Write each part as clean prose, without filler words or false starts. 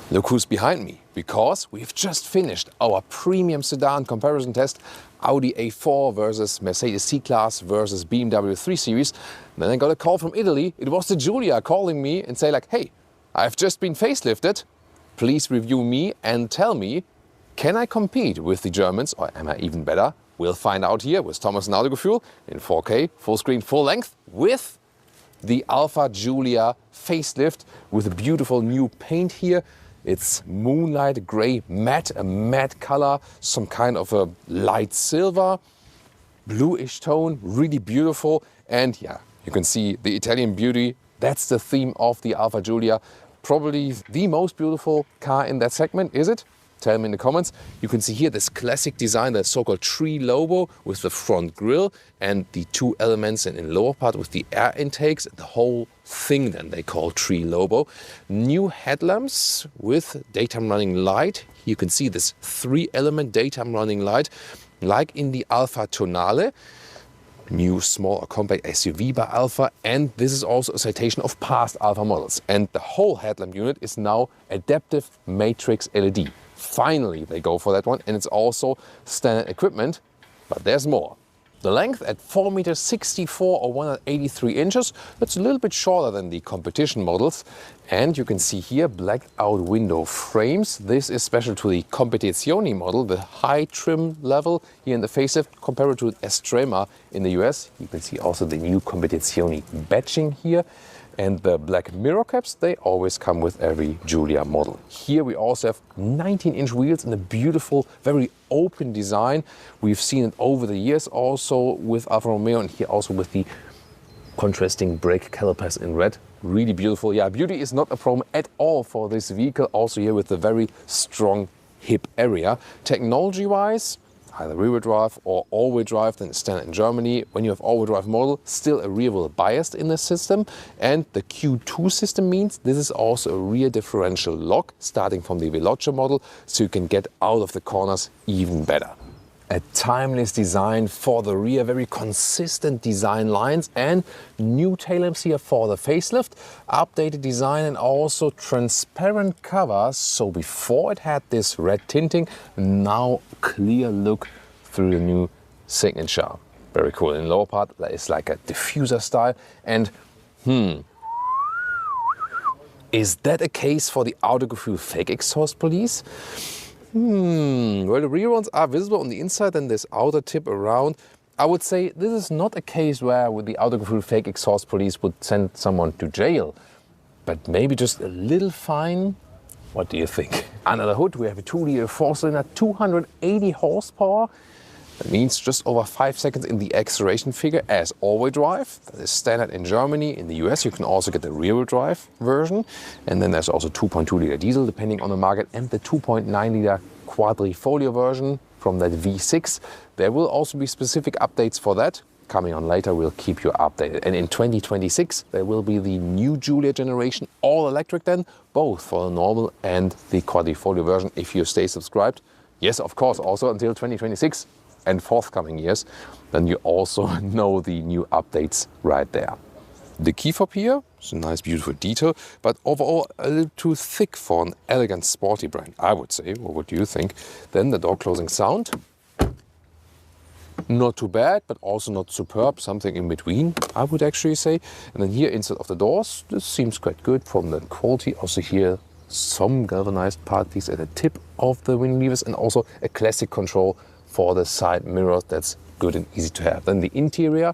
Look who's behind me, because we've just finished our premium sedan comparison test, Audi A4 versus Mercedes C-Class versus BMW 3 Series. And then I got a call from Italy. It was the Giulia calling me and say like, hey, I've just been facelifted. Please review me and tell me, can I compete with the Germans, or am I even better? We'll find out here with Thomas and Autogefühl in 4K, full screen, full length, with the Alfa Giulia facelift with a beautiful new paint here. It's moonlight grey matte, a matte color, some kind of a light silver, bluish tone, really beautiful. And yeah, you can see the Italian beauty. That's the theme of the Alfa Giulia. Probably the most beautiful car in that segment, is it? Tell me in the comments. You can see here this classic design, the so-called tree logo with the front grille and the two elements in lower part with the air intakes. The whole thing then they call tree logo. New headlamps with daytime running light. You can see this 3-element daytime running light like in the Alfa Tonale. New small or compact SUV by Alfa, and this is also a citation of past Alfa models. And the whole headlamp unit is now adaptive matrix LED. Finally they go for that one, and it's also standard equipment, but there's more. The length at 4.64 m or 183 inches, that's a little bit shorter than the competition models. And you can see here blacked out window frames. This is special to the Competizione model, the high trim level here in the facelift compared to Estrema in the US. You can see also the new Competizione badging here. And the black mirror caps, they always come with every Giulia model. Here we also have 19-inch wheels in a beautiful, very open design. We've seen it over the years also with Alfa Romeo, and here also with the contrasting brake calipers in red. Really beautiful. Yeah, beauty is not a problem at all for this vehicle. Also here with the very strong hip area. Technology-wise, either rear-wheel drive or all-wheel drive, then standard in Germany. When you have all-wheel drive model, still a rear-wheel bias in the system. And the Q2 system means this is also a rear differential lock starting from the Veloce model, so you can get out of the corners even better. A timeless design for the rear, very consistent design lines, and new tail lamps here for the facelift, updated design and also transparent covers. So before it had this red tinting, now clear look through the new signature. Very cool. In the lower part, that is like a diffuser style. And is that a case for the Autogefühl fake exhaust police? Well, the rear ones are visible on the inside and this outer tip around. I would say this is not a case where with the Autogefühl fake exhaust police would send someone to jail, but maybe just a little fine. What do you think? Under the hood we have a 2-liter 4-cylinder, 280 horsepower. That means just over 5 seconds in the acceleration figure as all-wheel drive. That is standard in Germany. In the US you can also get the rear-wheel drive version. And then there's also 2.2-liter diesel depending on the market, and the 2.9-liter quadrifoglio version from that V6. There will also be specific updates for that. Coming on later, we'll keep you updated. And in 2026 there will be the new Giulia generation, all electric then, both for the normal and the quadrifoglio version if you stay subscribed. Yes, of course, also until 2026. And forthcoming years, then you also know the new updates right there. The key fob here is a nice beautiful detail, but overall a little too thick for an elegant sporty brand, I would say. Or what do you think? Then the door closing sound, not too bad, but also not superb, something in between, I would actually say. And then here inside of the doors, this seems quite good from the quality. Also here some galvanized parties at the tip of the wing levers, and also a classic control for the side mirrors. That's good and easy to have. Then the interior,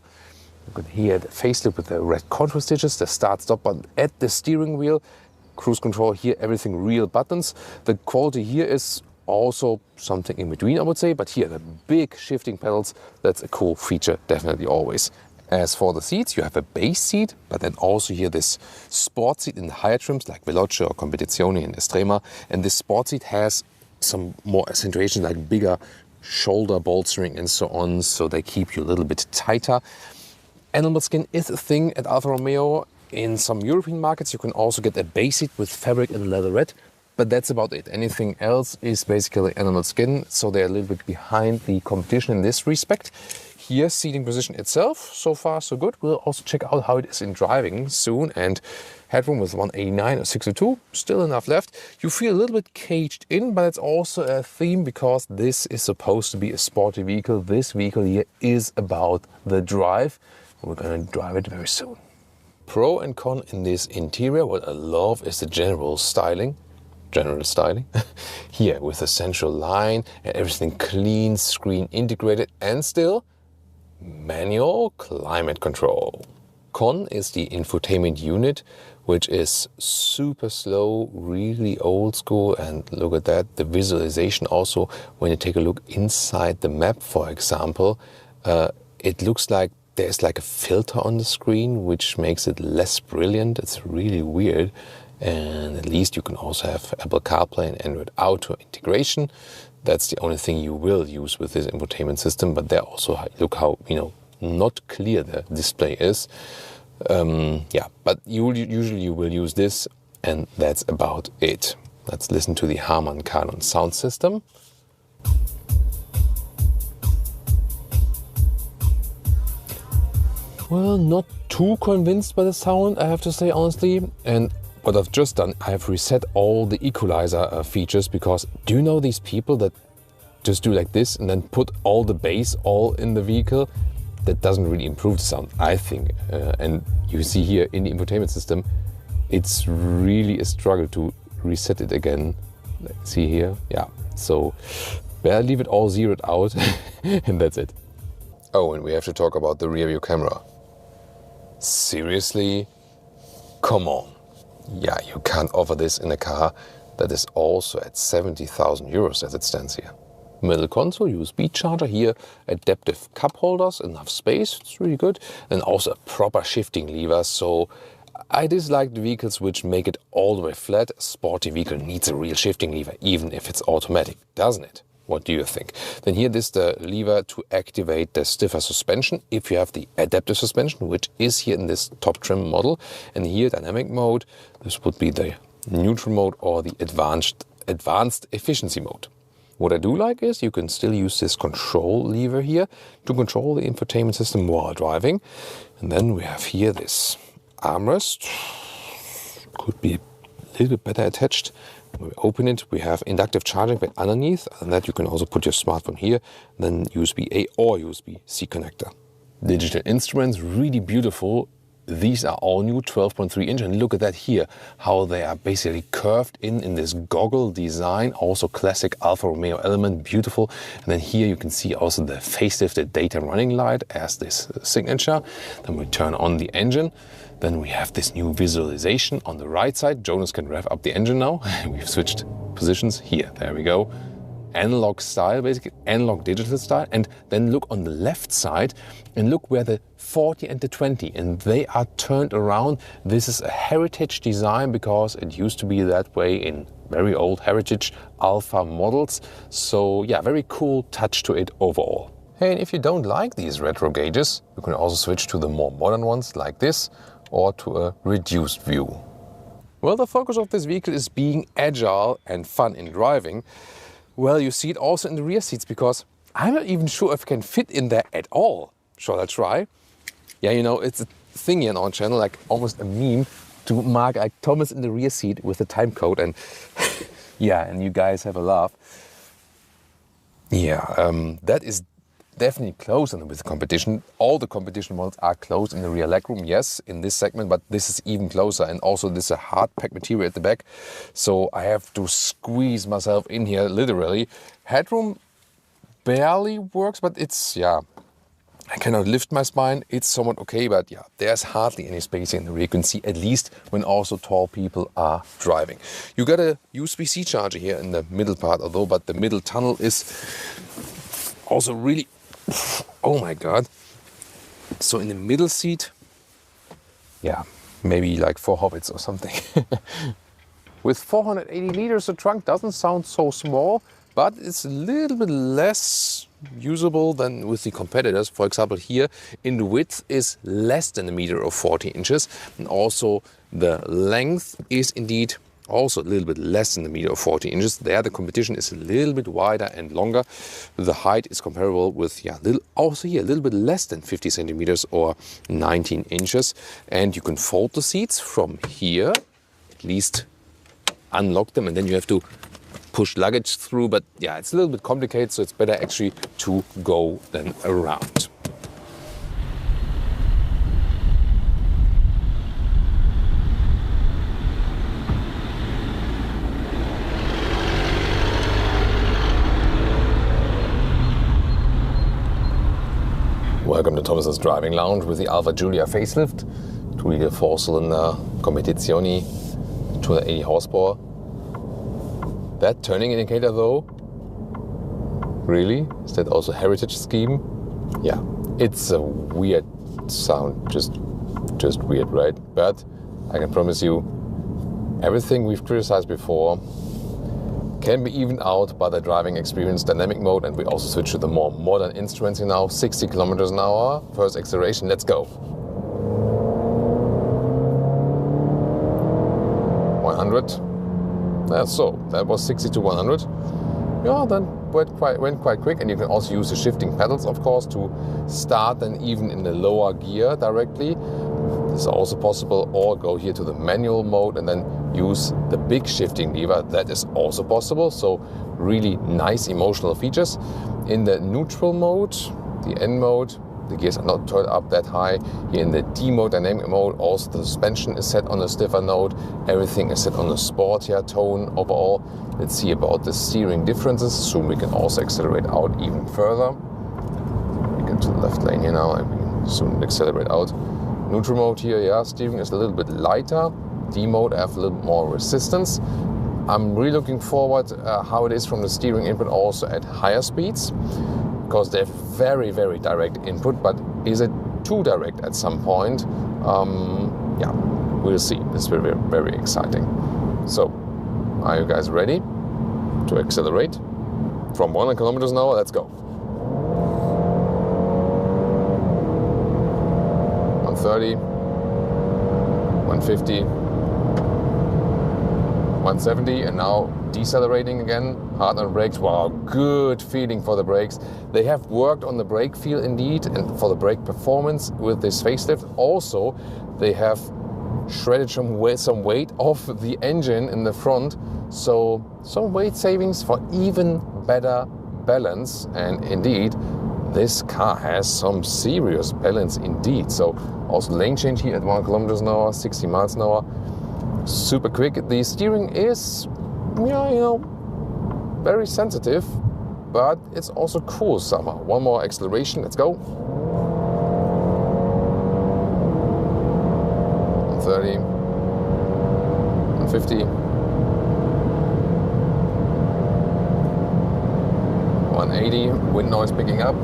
you can hear the facelift with the red control stitches, the start-stop button at the steering wheel, cruise control here, everything real buttons. The quality here is also something in between, I would say, but here the big shifting pedals, that's a cool feature, definitely always. As for the seats, you have a base seat, but then also here this sport seat in the higher trims like Veloce or Competizione and Estrema. And this sport seat has some more accentuation, like bigger shoulder bolstering and so on, so they keep you a little bit tighter. Animal skin is a thing at Alfa Romeo. In some European markets you can also get a base seat with fabric and leatherette, but that's about it. Anything else is basically animal skin, so they're a little bit behind the competition in this respect. Here, seating position itself, so far so good. We'll also check out how it is in driving soon. And headroom with 189 or 62, still enough left. You feel a little bit caged in, but it's also a theme because this is supposed to be a sporty vehicle. This vehicle here is about the drive. We're going to drive it very soon. Pro and con in this interior, what I love is the general styling here with a central line and everything clean, screen integrated, and still manual climate control. Con is the infotainment unit, which is super slow, really old school, and look at that, the visualization also, when you take a look inside the map, for example, it looks like there's like a filter on the screen, which makes it less brilliant. It's really weird. And at least you can also have Apple CarPlay and Android Auto integration. That's the only thing you will use with this infotainment system. But there also, look how, not clear the display is. Yeah, but usually you will use this, and that's about it. Let's listen to the Harman Kardon sound system. Well, not too convinced by the sound, I have to say honestly. And what I've just done, I have reset all the equalizer features, because do you know these people that just do like this and then put all the bass all in the vehicle? That doesn't really improve the sound, I think. And you see here in the infotainment system, it's really a struggle to reset it again. Let's see here, yeah. So I'll leave it all zeroed out and that's it. Oh, and we have to talk about the rear view camera. Seriously? Come on. Yeah, you can't offer this in a car that is also at 70,000 euros as it stands here. Middle console, USB charger here, adaptive cup holders, enough space, it's really good. And also a proper shifting lever. So I dislike the vehicles which make it all the way flat. A sporty vehicle needs a real shifting lever, even if it's automatic, doesn't it? What do you think? Then here is the lever to activate the stiffer suspension if you have the adaptive suspension, which is here in this top trim model. And here dynamic mode, this would be the neutral mode or the advanced efficiency mode. What I do like is you can still use this control lever here to control the infotainment system while driving. And then we have here this armrest, could be a little bit better attached. When we open it, we have inductive charging right underneath, and that you can also put your smartphone here, then USB-A or USB-C connector. Digital instruments, really beautiful. These are all new 12.3 inch, and look at that here, how they are basically curved in this goggle design, also classic Alfa Romeo element, beautiful. And then here you can see also the facelifted daytime running light as this signature. Then we turn on the engine. Then we have this new visualization on the right side. Jonas can rev up the engine now. We've switched positions here, there we go. Analog style, basically analog digital style. And then look on the left side and look where the 40 and the 20, and they are turned around. This is a heritage design because it used to be that way in very old heritage Alfa models. So yeah, very cool touch to it overall. Hey, and if you don't like these retro gauges, you can also switch to the more modern ones like this, or to a reduced view. Well, the focus of this vehicle is being agile and fun in driving. Well, you see it also in the rear seats, because I'm not even sure if I can fit in there at all. Shall I try? Yeah, it's a thing here on our channel, like almost a meme, to mark like Thomas in the rear seat with the time code, and yeah, and you guys have a laugh. Yeah, that is definitely close with the competition. All the competition models are close in the rear legroom, yes, in this segment, but this is even closer. And also this is a hard pack material at the back, so I have to squeeze myself in here, literally. Headroom barely works, but it's, yeah, I cannot lift my spine. It's somewhat okay, but yeah, there's hardly any space in the rear. You can see, at least when also tall people are driving. You got a USB-C charger here in the middle part, although, but the middle tunnel is also really, oh my God. So in the middle seat, yeah, maybe like 4 hobbits or something. With 480 liters, the trunk doesn't sound so small, but it's a little bit less usable than with the competitors. For example, here in the width is less than 1 meter or 40 inches. And also the length is indeed also a little bit less than 1.40 meters. There the competition is a little bit wider and longer. The height is comparable with also here a little bit less than 50 centimeters or 19 inches. And you can fold the seats from here, at least unlock them, and then you have to push luggage through. But yeah, it's a little bit complicated, so it's better actually to go than around. Welcome to Thomas's Driving Lounge with the Alfa Giulia facelift. 2-liter 4-cylinder Competizione, 280 horsepower. That turning indicator though, really? Is that also heritage scheme? Yeah, it's a weird sound, just weird, right? But I can promise you, everything we've criticized before can be evened out by the driving experience dynamic mode, and we also switch to the more modern instruments here now. 60 kilometers an hour, first acceleration, let's go. 100. So that was 60 to 100. Yeah, then went quite quick, and you can also use the shifting pedals, of course, to start and even in the lower gear directly. This is also possible, or go here to the manual mode and then use the big shifting lever. That is also possible. So really nice emotional features. In the neutral mode, the N mode, the gears are not turned up that high. Here in the D mode, dynamic mode, also the suspension is set on a stiffer note. Everything is set on a sportier tone overall. Let's see about the steering differences. Soon we can also accelerate out even further. We get to the left lane here now, and we can soon accelerate out. Neutral mode here, yeah, steering is a little bit lighter. D mode, I have a little more resistance. I'm really looking forward how it is from the steering input also at higher speeds, because they have very, very direct input, but is it too direct at some point? Yeah, we'll see. This will be very exciting. So, are you guys ready to accelerate? From 100 kilometers an hour, let's go. 130, 150, 170, and now decelerating again, hard on brakes. Wow, good feeling for the brakes. They have worked on the brake feel indeed, and for the brake performance with this facelift. Also, they have shredded some weight off the engine in the front, so some weight savings for even better balance. And indeed, this car has some serious balance indeed. So also lane change here at 1 kilometers an hour, 60 miles an hour. Super quick. The steering is, yeah, you know, very sensitive, but it's also cool somehow. One more acceleration, let's go. 130, 150, 180, wind noise picking up.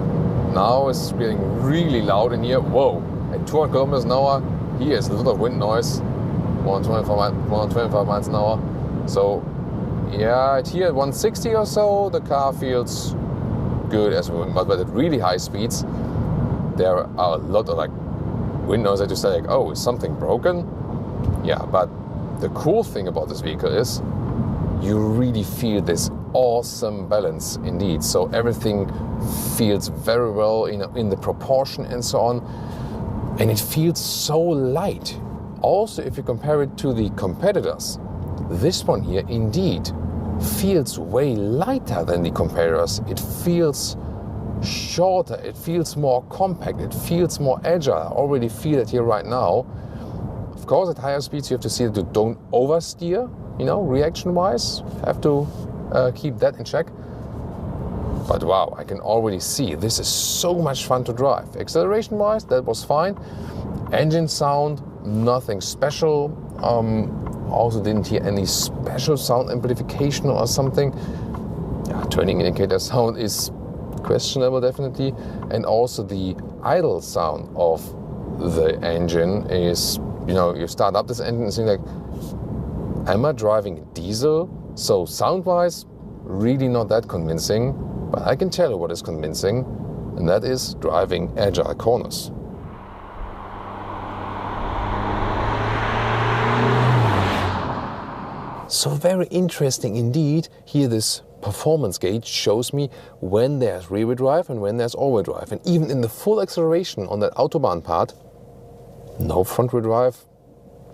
Now it's getting really loud in here. Whoa, at 200 kilometers an hour, here is a lot of wind noise. 125 miles an hour. So yeah, here at 160 or so, the car feels good as well. But at really high speeds, there are a lot of like wind noise that you say like, oh, is something broken? Yeah, but the cool thing about this vehicle is you really feel this awesome balance indeed. So everything feels very well in the proportion and so on. And it feels so light. Also, if you compare it to the competitors, this one here indeed feels way lighter than the competitors. It feels shorter, it feels more compact, it feels more agile. I already feel it here right now. Of course, at higher speeds, you have to see that you don't oversteer, you know, reaction-wise. Have to keep that in check. But wow, I can already see this is so much fun to drive. Acceleration-wise, that was fine. Engine sound, nothing special. Also didn't hear any special sound amplification or something. Yeah, turning indicator sound is questionable definitely. And also the idle sound of the engine is, you know, you start up this engine and think like, am I driving diesel? So sound-wise, really not that convincing. But I can tell you what is convincing, and that is driving agile corners. So very interesting indeed. Here this performance gauge shows me when there's rear-wheel drive and when there's all-wheel drive. And even in the full acceleration on that Autobahn part, no front-wheel drive.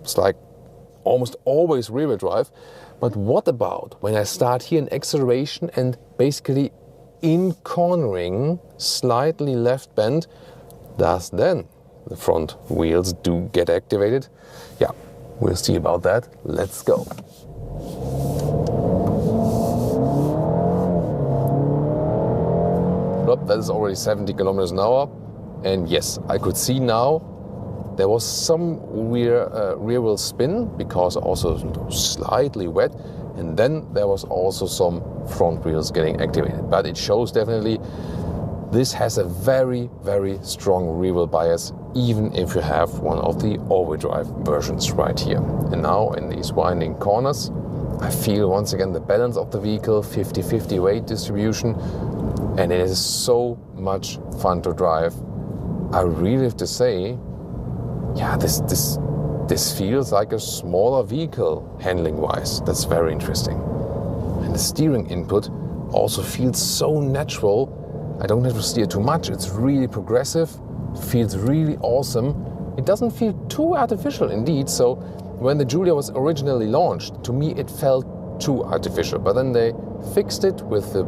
It's like almost always rear-wheel drive. But what about when I start here in acceleration and basically in cornering, slightly left bend, does then the front wheels do get activated? Yeah, we'll see about that. Let's go. That is already 70 kilometers an hour. And yes, I could see now there was some rear wheel spin because also slightly wet. And then there was also some front wheels getting activated. But it shows definitely this has a very, very strong rear wheel bias, even if you have one of the all-wheel drive versions right here. And now in these winding corners, I feel once again the balance of the vehicle, 50-50 weight distribution. And it is so much fun to drive. I really have to say, yeah, this feels like a smaller vehicle handling-wise. That's very interesting. And the steering input also feels so natural. I don't have to steer too much. It's really progressive, feels really awesome. It doesn't feel too artificial indeed. So when the Giulia was originally launched, to me it felt too artificial. But then they fixed it with the,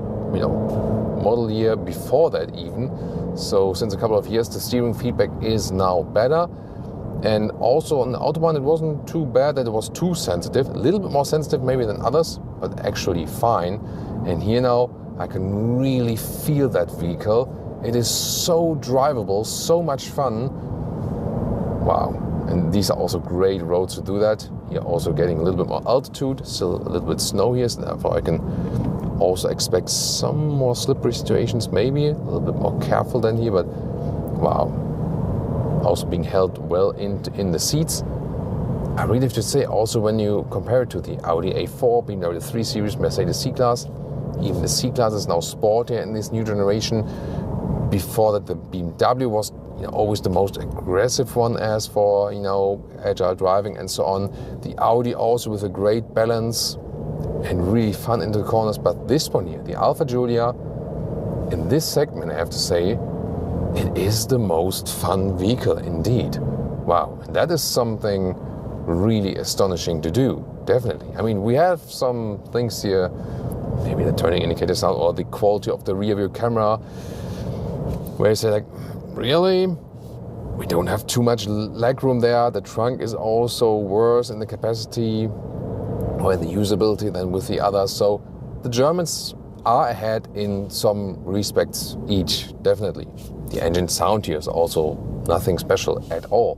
model year before that even. So since a couple of years, the steering feedback is now better. And also on the Autobahn, it wasn't too bad that it was too sensitive, a little bit more sensitive maybe than others, but actually fine. And here now, I can really feel that vehicle. It is so drivable, so much fun. Wow. And these are also great roads to do that. You're also getting a little bit more altitude, still a little bit snow here, so therefore I can also expect some more slippery situations, maybe a little bit more careful than here, but wow. Also being held well in the seats. I really have to say also when you compare it to the Audi A4, BMW 3 Series, Mercedes C-Class, even the C-Class is now sportier in this new generation. Before that, the BMW was always the most aggressive one as for agile driving and so on. The Audi also with a great balance and really fun into the corners. But this one here, the Alfa Giulia, in this segment, I have to say, it is the most fun vehicle indeed. Wow, and that is something really astonishing to do, definitely. I mean, we have some things here, maybe the turning indicator sound or the quality of the rear view camera, where you say like, really? We don't have too much leg room there. The trunk is also worse in the capacity or in the usability than with the others. So the Germans are ahead in some respects each, definitely. The engine sound here is also nothing special at all.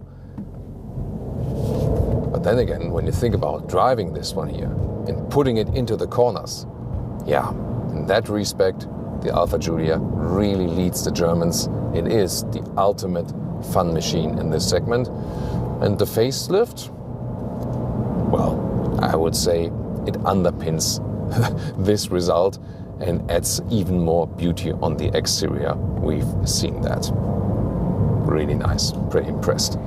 But then again, when you think about driving this one here and putting it into the corners, yeah, in that respect, the Alfa Giulia really leads the Germans. It is the ultimate fun machine in this segment. And the facelift, well, I would say it underpins this result and adds even more beauty on the exterior. We've seen that. Really nice, pretty impressed.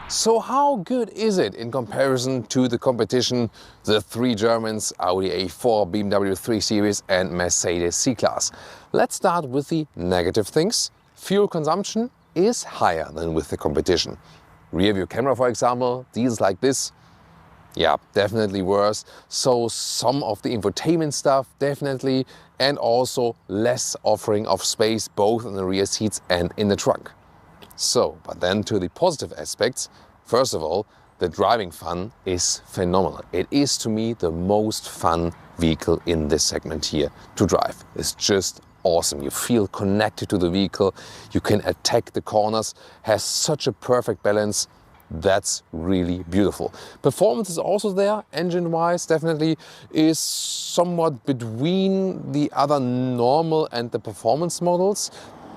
So how good is it in comparison to the competition, the three Germans, Audi A4, BMW 3 Series and Mercedes C-Class? Let's start with the negative things. Fuel consumption is higher than with the competition. Rear view camera, for example, these like this, yeah, definitely worse. So some of the infotainment stuff, definitely, and also less offering of space both in the rear seats and in the trunk. So, but then to the positive aspects, first of all, the driving fun is phenomenal. It is to me the most fun vehicle in this segment here to drive. It's just awesome. You feel connected to the vehicle, you can attack the corners, has such a perfect balance. That's really beautiful. Performance is also there, engine-wise, definitely is somewhat between the other normal and the performance models.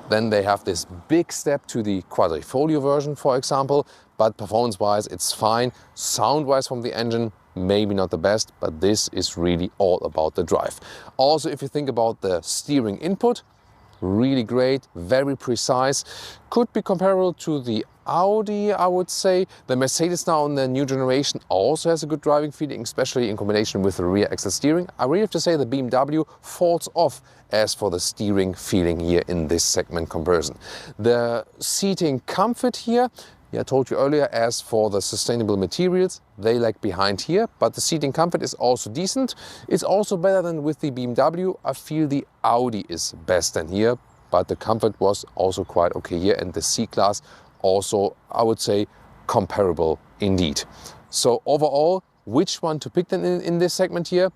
Then they have this big step to the quadrifoglio version, for example, but performance-wise, it's fine. Sound-wise from the engine, maybe not the best, but this is really all about the drive. Also, if you think about the steering input, really great, very precise. Could be comparable to the Audi, I would say. The Mercedes now in the new generation also has a good driving feeling, especially in combination with the rear axle steering. I really have to say the BMW falls off as for the steering feeling here in this segment comparison. The seating comfort here, I told you earlier, as for the sustainable materials, they lag behind here, but the seating comfort is also decent. It's also better than with the BMW. I feel the Audi is best than here, but the comfort was also quite okay here, and the C-Class also, I would say, comparable indeed. So overall, which one to pick then in this segment here?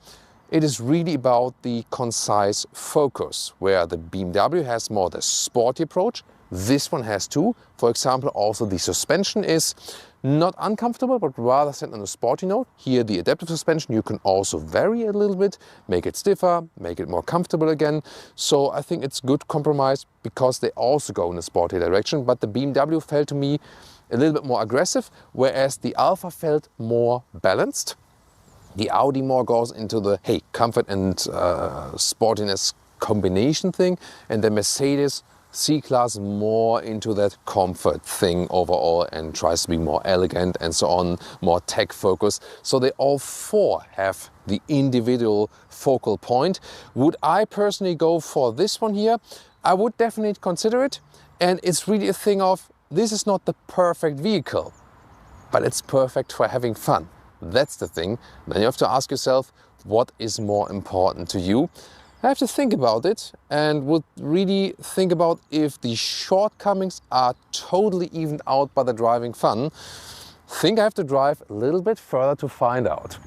It is really about the concise focus, where the BMW has more the sporty approach. This one has too. For example, also the suspension is not uncomfortable, but rather set on a sporty note. Here, the adaptive suspension, you can also vary a little bit, make it stiffer, make it more comfortable again. So I think it's good compromise because they also go in a sporty direction. But the BMW felt to me a little bit more aggressive, whereas the Alfa felt more balanced. The Audi more goes into the, hey, comfort and sportiness combination thing, and the Mercedes C-Class more into that comfort thing overall and tries to be more elegant and so on, more tech focused. So they all four have the individual focal point. Would I personally go for this one here? I would definitely consider it, and it's really a thing of, this is not the perfect vehicle, but it's perfect for having fun. That's the thing. Then you have to ask yourself, what is more important to you? I have to think about it and would really think about if the shortcomings are totally evened out by the driving fun. Think I have to drive a little bit further to find out.